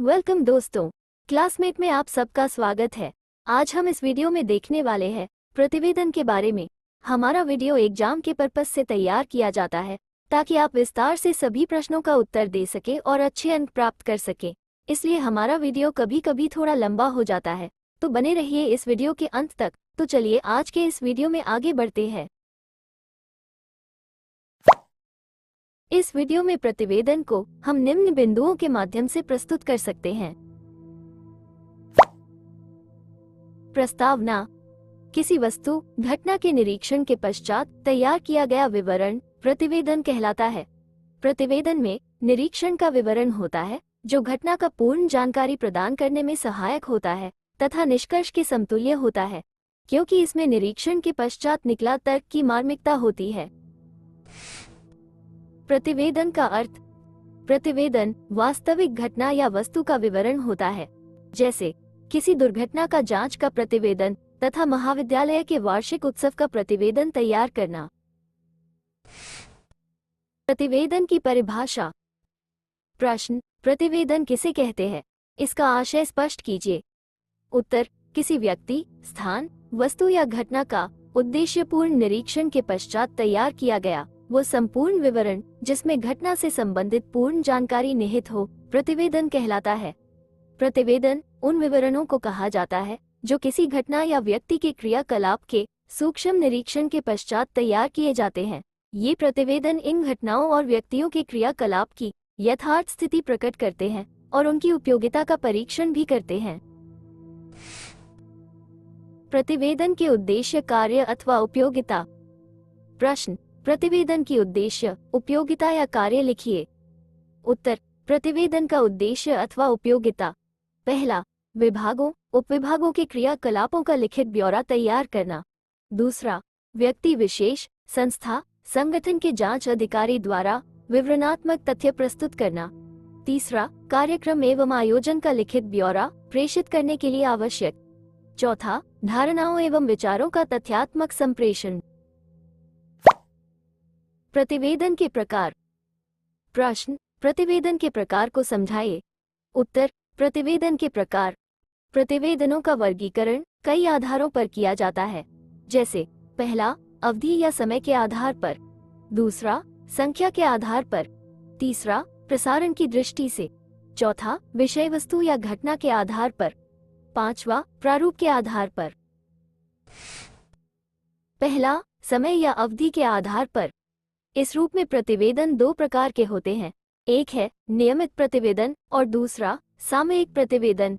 Welcome दोस्तों, classmate में आप सबका स्वागत है। आज हम इस वीडियो में देखने वाले हैं प्रतिवेदन के बारे में। हमारा वीडियो एग्जाम के पर्पस से तैयार किया जाता है ताकि आप विस्तार से सभी प्रश्नों का उत्तर दे सके और अच्छे अंक प्राप्त कर सके। इसलिए हमारा वीडियो कभी कभी थोड़ा लंबा हो जाता है, तो बने रहिए इस वीडियो के अंत तक। तो चलिए आज के इस वीडियो में आगे बढ़ते हैं। इस वीडियो में प्रतिवेदन को हम निम्न बिंदुओं के माध्यम से प्रस्तुत कर सकते हैं। प्रस्तावना, किसी वस्तु घटना के निरीक्षण के पश्चात तैयार किया गया विवरण प्रतिवेदन कहलाता है। प्रतिवेदन में निरीक्षण का विवरण होता है जो घटना का पूर्ण जानकारी प्रदान करने में सहायक होता है तथा निष्कर्ष के समतुल्य होता है, क्योंकि इसमें निरीक्षण के पश्चात निकला तर्क की मार्मिकता होती है। प्रतिवेदन का अर्थ, प्रतिवेदन वास्तविक घटना या वस्तु का विवरण होता है, जैसे किसी दुर्घटना का जांच का प्रतिवेदन तथा महाविद्यालय के वार्षिक उत्सव का प्रतिवेदन तैयार करना। प्रतिवेदन की परिभाषा। प्रश्न, प्रतिवेदन किसे कहते हैं? इसका आशय स्पष्ट कीजिए। उत्तर, किसी व्यक्ति, स्थान, वस्तु या घटना का उद्देश्यपूर्ण निरीक्षण के पश्चात तैयार किया गया वो संपूर्ण विवरण जिसमें घटना से संबंधित पूर्ण जानकारी निहित हो, प्रतिवेदन कहलाता है। प्रतिवेदन उन विवरणों को कहा जाता है जो किसी घटना या व्यक्ति के क्रियाकलाप के सूक्ष्म निरीक्षण के पश्चात तैयार किए जाते हैं। ये प्रतिवेदन इन घटनाओं और व्यक्तियों के क्रियाकलाप की यथार्थ स्थिति प्रकट करते हैं और उनकी उपयोगिता का परीक्षण भी करते हैं। प्रतिवेदन के उद्देश्य, कार्य अथवा उपयोगिता। प्रश्न, प्रतिवेदन की उद्देश्य, उपयोगिता या कार्य लिखिए। उत्तर, प्रतिवेदन का उद्देश्य अथवा उपयोगिता। पहला, विभागों, उपविभागों के क्रियाकलापों का लिखित ब्यौरा तैयार करना। दूसरा, व्यक्ति विशेष, संस्था, संगठन के जांच अधिकारी द्वारा विवरणात्मक तथ्य प्रस्तुत करना। तीसरा, कार्यक्रम एवं आयोजन का लिखित ब्यौरा प्रेषित करने के लिए आवश्यक। चौथा, धारणाओं एवं विचारों का तथ्यात्मक संप्रेषण। प्रतिवेदन के प्रकार। प्रश्न, प्रतिवेदन के प्रकार को समझाइए। उत्तर, प्रतिवेदन के प्रकार। प्रतिवेदनों का वर्गीकरण कई आधारों पर किया जाता है, जैसे पहला, अवधि या समय के आधार पर। दूसरा, संख्या के आधार पर। तीसरा, प्रसारण की दृष्टि से। चौथा, विषय वस्तु या घटना के आधार पर। पांचवा, प्रारूप के आधार पर। पहला, समय या अवधि के आधार पर। इस रूप में प्रतिवेदन दो प्रकार के होते हैं, एक है नियमित प्रतिवेदन और दूसरा सामयिक प्रतिवेदन।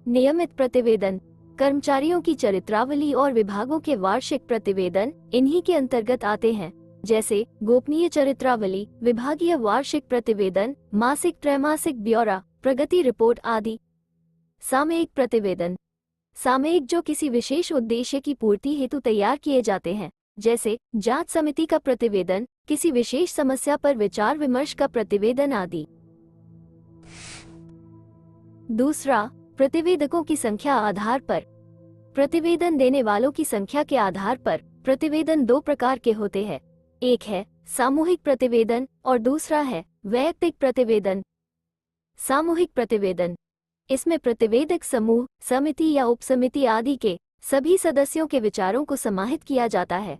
नियमित प्रतिवेदन, कर्मचारियों की चरित्रावली और विभागों के वार्षिक प्रतिवेदन इन्हीं के अंतर्गत आते हैं, जैसे गोपनीय चरित्रावली, विभागीय वार्षिक प्रतिवेदन, मासिक त्रैमासिक ब्यौरा, प्रगति रिपोर्ट आदि। सामयिक प्रतिवेदन, सामयिक जो किसी विशेष उद्देश्य की पूर्ति हेतु तैयार किए जाते हैं, जैसे जांच समिति का प्रतिवेदन, किसी विशेष समस्या पर विचार विमर्श का प्रतिवेदन आदि। दूसरा, प्रतिवेदकों की संख्या आधार पर। प्रतिवेदन देने वालों की संख्या के आधार पर प्रतिवेदन दो प्रकार के होते हैं, एक है सामूहिक प्रतिवेदन और दूसरा है वैयक्तिक प्रतिवेदन। सामूहिक प्रतिवेदन, इसमें प्रतिवेदक समूह, समिति या उपसमिति आदि के सभी सदस्यों के विचारों को समाहित किया जाता है।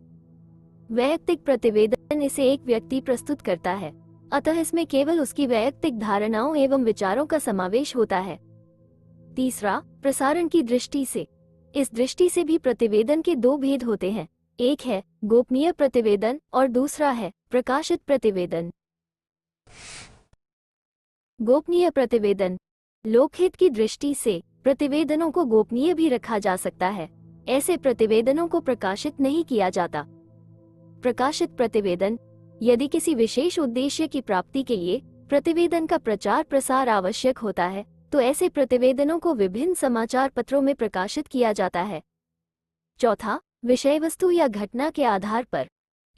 वैयक्तिक प्रतिवेदन, इसे एक व्यक्ति प्रस्तुत करता है, अतः इसमें केवल उसकी वैयक्तिक धारणाओं एवं विचारों का समावेश होता है। तीसरा, प्रसारण की दृष्टि से। इस दृष्टि से भी प्रतिवेदन के दो भेद होते हैं, एक है गोपनीय प्रतिवेदन और दूसरा है प्रकाशित प्रतिवेदन। गोपनीय प्रतिवेदन, लोकहित की दृष्टि से प्रतिवेदनों को गोपनीय भी रखा जा सकता है, ऐसे प्रतिवेदनों को प्रकाशित नहीं किया जाता। प्रकाशित प्रतिवेदन, यदि किसी विशेष उद्देश्य की प्राप्ति के लिए प्रतिवेदन का प्रचार प्रसार आवश्यक होता है, तो ऐसे प्रतिवेदनों को विभिन्न समाचार पत्रों में प्रकाशित किया जाता है। चौथा, विषय वस्तु या घटना के आधार पर।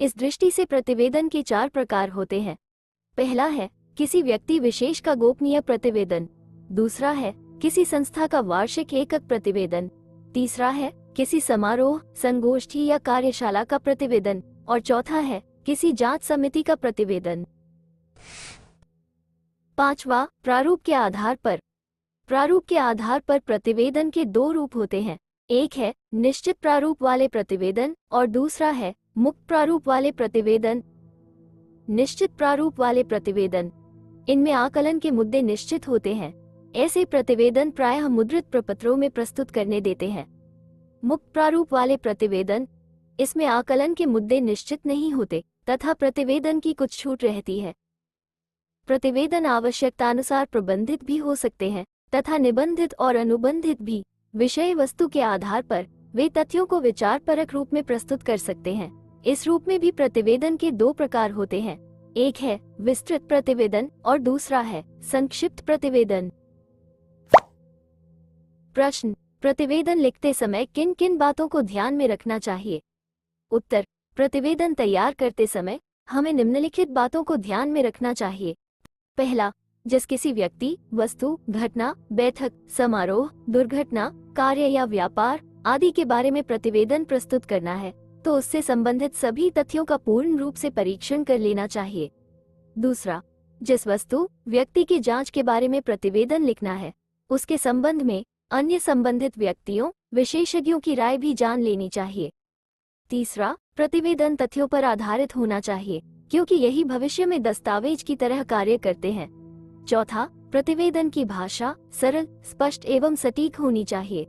इस दृष्टि से प्रतिवेदन के चार प्रकार होते हैं। पहला है किसी व्यक्ति विशेष का गोपनीय प्रतिवेदन। दूसरा है किसी संस्था का वार्षिक एकक प्रतिवेदन। तीसरा है किसी समारोह, संगोष्ठी या कार्यशाला का प्रतिवेदन और चौथा है किसी जांच समिति का प्रतिवेदन। पांचवा, प्रारूप के आधार पर। प्रारूप के आधार पर प्रतिवेदन के दो रूप होते हैं। एक है निश्चित प्रारूप वाले प्रतिवेदन और दूसरा है मुक्त प्रारूप वाले प्रतिवेदन। निश्चित प्रारूप वाले प्रतिवेदन, इनमें आकलन के मुद्दे निश्चित होते हैं। ऐसे प्रतिवेदन प्रायः मुद्रित प्रपत्रों में प्रस्तुत करने देते हैं। मुक्त प्रारूप वाले प्रतिवेदन, इसमें आकलन के मुद्दे निश्चित नहीं होते तथा प्रतिवेदन की कुछ छूट रहती है। प्रतिवेदन आवश्यकतानुसार प्रबंधित भी हो सकते हैं तथा निबंधित और अनुबंधित भी। विषय वस्तु के आधार पर वे तथ्यों को विचारपरक रूप में प्रस्तुत कर सकते हैं। इस रूप में भी प्रतिवेदन के दो प्रकार होते हैं। एक है विस्तृत प्रतिवेदन और दूसरा है संक्षिप्त प्रतिवेदन। प्रश्न, प्रतिवेदन लिखते समय किन किन बातों को ध्यान में रखना चाहिए? उत्तर, प्रतिवेदन तैयार करते समय हमें निम्नलिखित बातों को ध्यान में रखना चाहिए। पहला, जिस किसी व्यक्ति, वस्तु, घटना, बैठक, समारोह, दुर्घटना, कार्य या व्यापार आदि के बारे में प्रतिवेदन प्रस्तुत करना है तो उससे संबंधित सभी तथ्यों का पूर्ण रूप से परीक्षण कर लेना चाहिए। दूसरा, जिस वस्तु, व्यक्ति की जांच के बारे में प्रतिवेदन लिखना है उसके संबंध में अन्य संबंधित व्यक्तियों, विशेषज्ञों की राय भी जान लेनी चाहिए। तीसरा, प्रतिवेदन तथ्यों पर आधारित होना चाहिए क्योंकि यही भविष्य में दस्तावेज की तरह कार्य करते हैं। चौथा, प्रतिवेदन की भाषा सरल, स्पष्ट एवं सटीक होनी चाहिए।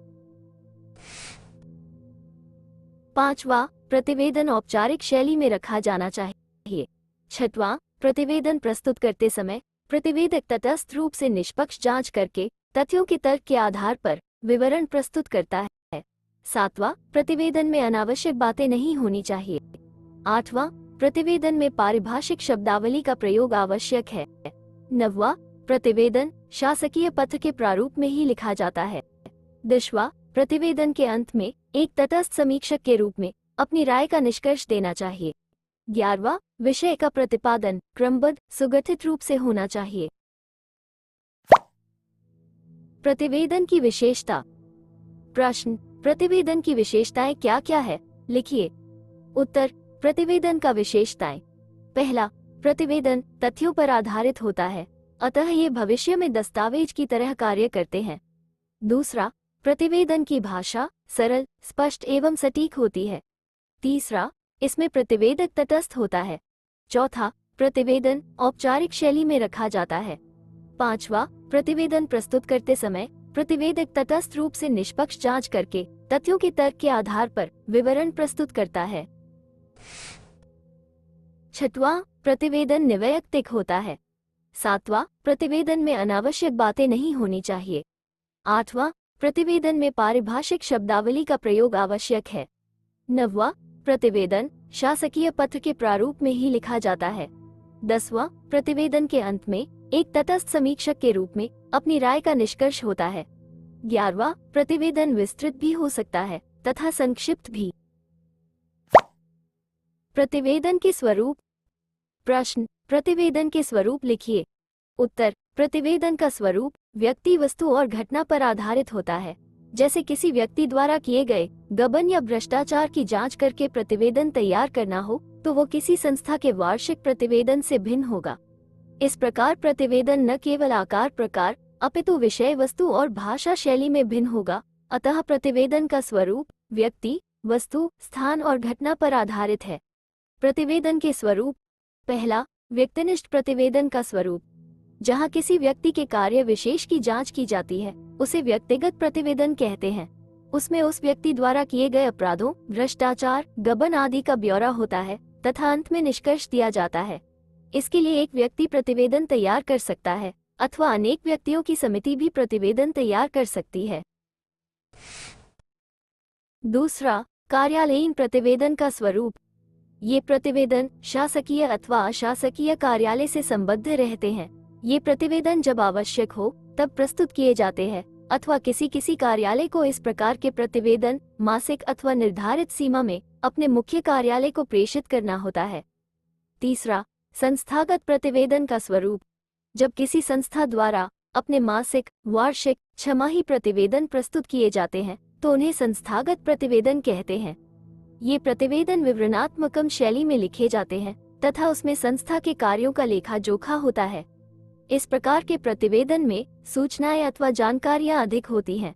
पांचवा, प्रतिवेदन औपचारिक शैली में रखा जाना चाहिए। छठवां, प्रतिवेदन प्रस्तुत करते समय प्रतिवेदक तटस्थ रूप से निष्पक्ष जांच करके तथ्यों के तर्क के आधार पर विवरण प्रस्तुत करता है। सातवां, प्रतिवेदन में अनावश्यक बातें नहीं होनी चाहिए। आठवां, प्रतिवेदन में पारिभाषिक शब्दावली का प्रयोग आवश्यक है। नववां, प्रतिवेदन शासकीय पत्र के प्रारूप में ही लिखा जाता है। 10वां, प्रतिवेदन के अंत में एक तटस्थ समीक्षक के रूप में अपनी राय का निष्कर्ष देना चाहिए। 11वां, विषय का प्रतिपादन क्रमबद्ध, सुगठित रूप से होना चाहिए। प्रतिवेदन की विशेषता। प्रश्न, प्रतिवेदन की विशेषताएं क्या क्या है? लिखिए। उत्तर, प्रतिवेदन का विशेषताएं। पहला, प्रतिवेदन तथ्यों पर आधारित होता है, अतः ये भविष्य में दस्तावेज की तरह कार्य करते हैं। दूसरा, प्रतिवेदन की भाषा सरल, स्पष्ट एवं सटीक होती है। तीसरा, इसमें प्रतिवेदक तटस्थ होता है। चौथा, प्रतिवेदन औपचारिक शैली में रखा जाता है। पांचवा, प्रतिवेदन प्रस्तुत करते समय प्रतिवेदक तटस्थ रूप से निष्पक्ष जांच करके तथ्यों के तर्क के आधार पर विवरण प्रस्तुत करता है। छठवां, प्रतिवेदन निवैयक्तिक होता है। सातवां, प्रतिवेदन में अनावश्यक बातें नहीं होनी चाहिए। आठवां, प्रतिवेदन में पारिभाषिक शब्दावली का प्रयोग आवश्यक है। नववां, प्रतिवेदन शासकीय पत्र के प्रारूप में ही लिखा जाता है। 10वां, प्रतिवेदन के अंत में एक तटस्थ समीक्षक के रूप में अपनी राय का निष्कर्ष होता है। 11वां, प्रतिवेदन विस्तृत भी हो सकता है तथा संक्षिप्त भी। प्रतिवेदन के स्वरूप। प्रश्न, प्रतिवेदन के स्वरूप लिखिए। उत्तर, प्रतिवेदन का स्वरूप व्यक्ति, वस्तु और घटना पर आधारित होता है। जैसे किसी व्यक्ति द्वारा किए गए गबन या भ्रष्टाचार की जांच करके प्रतिवेदन तैयार करना हो तो वो किसी संस्था के वार्षिक प्रतिवेदन से भिन्न होगा। इस प्रकार प्रतिवेदन न केवल आकार प्रकार अपितु विषय वस्तु और भाषा शैली में भिन्न होगा। अतः प्रतिवेदन का स्वरूप व्यक्ति, वस्तु, स्थान और घटना पर आधारित है। प्रतिवेदन के स्वरूप। पहला, व्यक्तिनिष्ठ प्रतिवेदन का स्वरूप। जहां किसी व्यक्ति के कार्य विशेष की जांच की जाती है उसे व्यक्तिगत प्रतिवेदन कहते हैं। उसमें उस व्यक्ति द्वारा किए गए अपराधों, भ्रष्टाचार, गबन आदि का ब्यौरा होता है तथा अंत में निष्कर्ष दिया जाता है। इसके लिए एक व्यक्ति प्रतिवेदन तैयार कर सकता है अथवा अनेक व्यक्तियों की समिति भी प्रतिवेदन तैयार कर सकती है। दूसरा, कार्यालयीन प्रतिवेदन का स्वरूप। ये प्रतिवेदन शासकीय अथवा अशासकीय कार्यालय से संबद्ध रहते हैं। ये प्रतिवेदन जब आवश्यक हो तब प्रस्तुत किए जाते हैं अथवा किसी कार्यालय को इस प्रकार के प्रतिवेदन मासिक अथवा निर्धारित सीमा में अपने मुख्य कार्यालय को प्रेषित करना होता है। तीसरा, संस्थागत प्रतिवेदन का स्वरूप। जब किसी संस्था द्वारा अपने मासिक, वार्षिक, छमाही प्रतिवेदन प्रस्तुत किए जाते हैं तो उन्हें संस्थागत प्रतिवेदन कहते हैं। ये प्रतिवेदन विवरणात्मकम शैली में लिखे जाते हैं तथा उसमें संस्था के कार्यों का लेखा जोखा होता है। इस प्रकार के प्रतिवेदन में सूचनाएं अथवा जानकारियां अधिक होती हैं।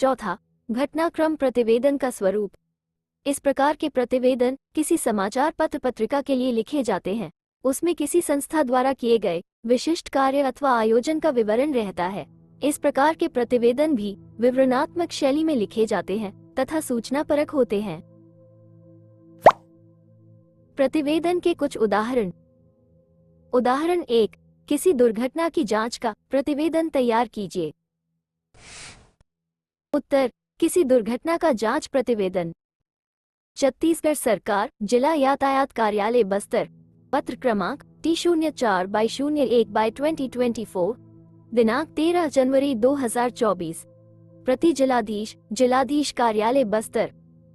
चौथा, घटनाक्रम प्रतिवेदन का स्वरूप। इस प्रकार के प्रतिवेदन किसी समाचार पत्र पत्रिका के लिए लिखे जाते हैं। उसमें किसी संस्था द्वारा किए गए विशिष्ट कार्य अथवा आयोजन का विवरण रहता है। इस प्रकार के प्रतिवेदन भी विवरणात्मक शैली में लिखे जाते हैं तथा सूचनापरक होते हैं। प्रतिवेदन के कुछ उदाहरण। उदाहरण 1, किसी दुर्घटना की जांच का प्रतिवेदन तैयार कीजिए। उत्तर, किसी दुर्घटना का जांच प्रतिवेदन। छत्तीसगढ़ सरकार, जिला यातायात कार्यालय बस्तर, पत्र क्रमांक T04/01/2024, दिनांक 13 जनवरी 2024। प्रति जिलाधीश, जिलाधीश कार्यालय बस्तर।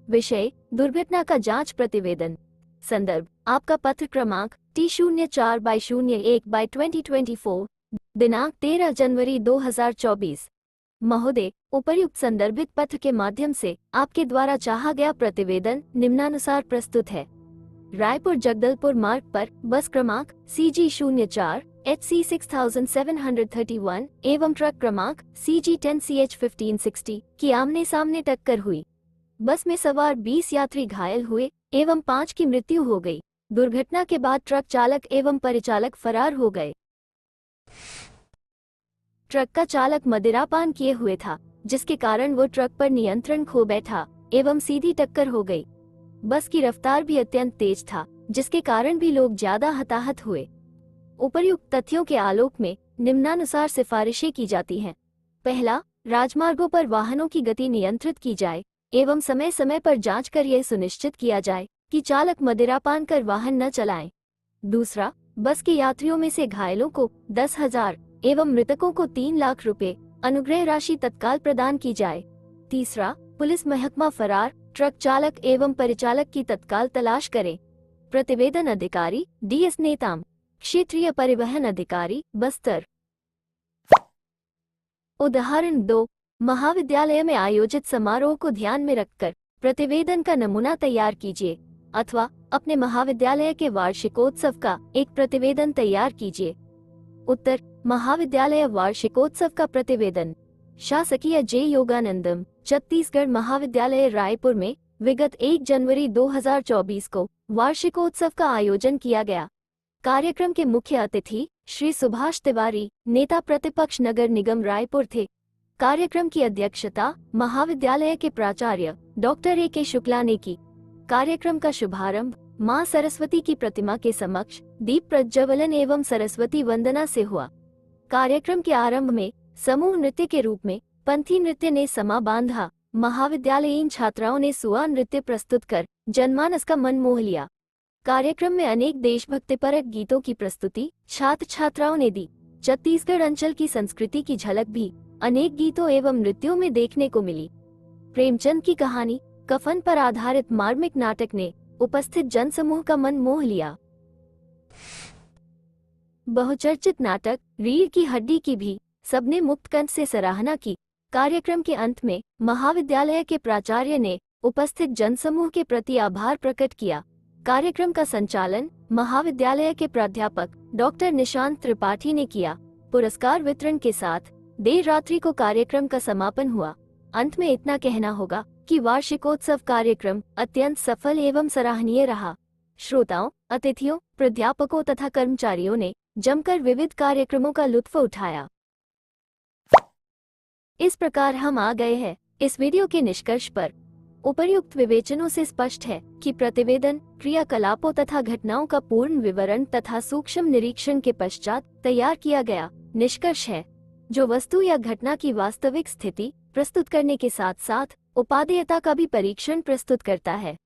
विषय, दुर्घटना का जांच प्रतिवेदन। संदर्भ, आपका पत्र क्रमांक T04/01/2024, दिनांक 13 जनवरी 2024। महोदय, उपर्युक्त संदर्भित पत्र के माध्यम से आपके द्वारा चाहा गया प्रतिवेदन निम्नानुसार प्रस्तुत है। रायपुर जगदलपुर मार्ग पर बस क्रमांक CG04 HC 6731 एवं ट्रक क्रमांक CG10CH 1560 की आमने सामने टक्कर हुई। बस में सवार 20 यात्री घायल हुए एवं 5 की मृत्यु हो गई। दुर्घटना के बाद ट्रक चालक एवं परिचालक फरार हो गए। ट्रक का चालक मदिरापान किए हुए था, जिसके कारण वो ट्रक पर नियंत्रण खो बैठा एवं सीधी टक्कर हो गई। बस की रफ्तार भी अत्यंत तेज था, जिसके कारण भी लोग ज्यादा हताहत हुए। उपर्युक्त तथ्यों के आलोक में निम्नानुसार सिफारिशें की जाती हैं। पहला, राजमार्गों पर वाहनों की गति नियंत्रित की जाए एवं समय समय पर जांच कर यह सुनिश्चित किया जाए कि चालक मदिरापान कर वाहन न चलाएं। दूसरा, बस के यात्रियों में से घायलों को 10,000 एवं मृतकों को 3 लाख रुपए अनुग्रह राशि तत्काल प्रदान की जाए। तीसरा, पुलिस महकमा फरार ट्रक चालक एवं परिचालक की तत्काल तलाश करे। प्रतिवेदन अधिकारी DS नेताम, क्षेत्रीय परिवहन अधिकारी बस्तर। उदाहरण 2, महाविद्यालय में आयोजित समारोह को ध्यान में रखकर प्रतिवेदन का नमूना तैयार कीजिए, अथवा अपने महाविद्यालय के वार्षिकोत्सव का एक प्रतिवेदन तैयार कीजिए। उत्तर, महाविद्यालय वार्षिकोत्सव का प्रतिवेदन। शासकीय जे योगानंदम छत्तीसगढ़ महाविद्यालय रायपुर में विगत 1 जनवरी 2024 को वार्षिकोत्सव का आयोजन किया गया। कार्यक्रम के मुख्य अतिथि श्री सुभाष तिवारी, नेता प्रतिपक्ष नगर निगम रायपुर थे। कार्यक्रम की अध्यक्षता महाविद्यालय के प्राचार्य डॉक्टर AK शुक्ला ने की। कार्यक्रम का शुभारंभ मां सरस्वती की प्रतिमा के समक्ष दीप प्रज्वलन एवं सरस्वती वंदना से हुआ। कार्यक्रम के आरंभ में समूह नृत्य के रूप में पंथी नृत्य ने समा बांधा। महाविद्यालयीन छात्राओं ने सुआ नृत्य प्रस्तुत कर जनमानस का मन मोह लिया। कार्यक्रम में अनेक देशभक्तिपरक गीतों की प्रस्तुति छात्र छात्राओं ने दी। छत्तीसगढ़ अंचल की संस्कृति की झलक भी अनेक गीतों एवं नृत्यों में देखने को मिली। प्रेमचंद की कहानी कफन पर आधारित मार्मिक नाटक ने उपस्थित जनसमूह का मन मोह लिया। बहुचर्चित नाटक रीढ़ की हड्डी की भी सबने मुक्त कंठ से सराहना की। कार्यक्रम के अंत में महाविद्यालय के प्राचार्य ने उपस्थित जनसमूह के प्रति आभार प्रकट किया। कार्यक्रम का संचालन महाविद्यालय के प्राध्यापक डॉक्टर निशांत त्रिपाठी ने किया। पुरस्कार वितरण के साथ देर रात्रि को कार्यक्रम का समापन हुआ। अंत में इतना कहना होगा कि वार्षिकोत्सव कार्यक्रम अत्यंत सफल एवं सराहनीय रहा। श्रोताओं, अतिथियों, प्राध्यापकों तथा कर्मचारियों ने जमकर विविध कार्यक्रमों का लुत्फ उठाया। इस प्रकार हम आ गए हैं इस वीडियो के निष्कर्ष पर। उपर्युक्त विवेचनों से स्पष्ट है कि प्रतिवेदन क्रियाकलापों तथा घटनाओं का पूर्ण विवरण तथा सूक्ष्म निरीक्षण के पश्चात तैयार किया गया निष्कर्ष है, जो वस्तु या घटना की वास्तविक स्थिति प्रस्तुत करने के साथ साथ उपादेयता का भी परीक्षण प्रस्तुत करता है।